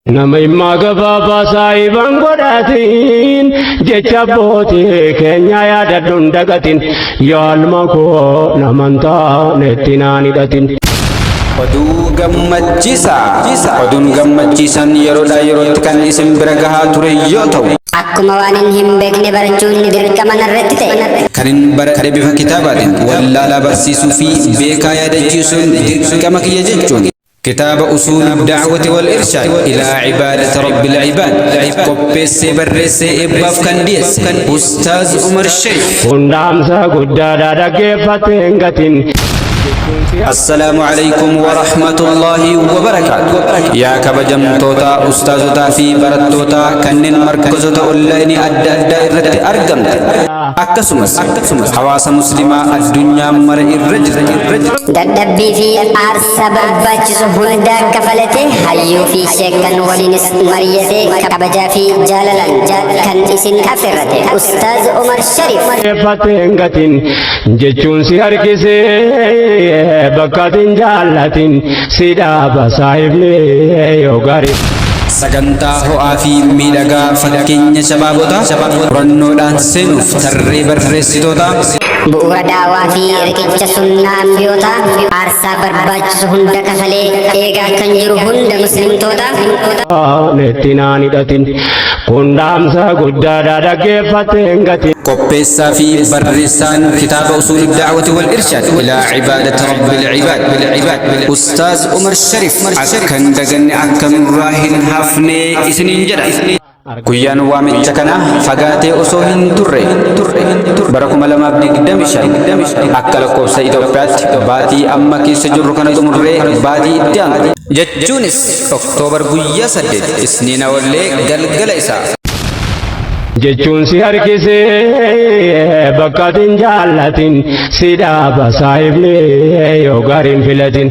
Nama gababa saahiban godhatin jecha abbootii keenya yaadadhuun dagatin yaalma koo namantaa netti naan hidhatin. Oduu gammachiisan yeroodhaa yerootti kan isin bira gahaa ture yoo ta'u, akkuma waan hin beekne barachuun ni dirqama narratti ta'e. kan hin baradhe bifa kitaabaatiin wallaalaa barsiisuu fi beekaa yaadachiisuun dirqama kiyya jechuun. كتاب أصول الدعوة والإرشاد إلى عبادة رب العباد قبس برس إباف كنديس أستاذ عمر الشيخ Hundaamsa guddaadhaa dhaggeeffateen السلام عليكم ورحمة الله وبركاته يا كبجم توتا أستاذ في برتوتا كنن مركزة أولين أدى إرت أرقمت أكسمس حواس مسلمة الدنيا مر الرجل dadhabbii fi aarsa barbaachisu hunda kafalate hayyuu fi sheekan waliinis mari'ate kabajaa fi jaalalan kan isin affeerrate Ustaaz Umar Sharif gatin jechuun si harkisee bakkatiin jaallatin si dhaaba saahibni yoo gaarii. sagantaa ho'aa fi miidhagaa fakkeenya shabaabotaa qorannoodhaan seenuuf tarree barreessitoota bu'uura daawaa fi riqicha sunnaa ambiyoota aarsaa barbaachisu hunda kafalee eegaa kan jiru hunda muslimtoota netti naan hidhatin hundaamsa guddaadhaa dhaggeeffateen gatin. qopheessaa fi barreessaan kitaaba usuul da'wati wal irshaad ilaa cibaadati rabbil cibaad ustaaz Umar Sharif akkan daganne akka nurraa hin hafne isiniin jedha. guyyaan waamicha kana fagaatee osoo hin turre bara 2025 akka lakkoofsa Itoophiyaatti baatii amma keessa jirru kana xumurree baatii itti aanu jechuunis Oktoobar guyyaa 8 isniina wallee galgala isaa jechuun si harkisee bakkatiin jaallatin si dhaaba saahibni yoo gaarii hin filatin.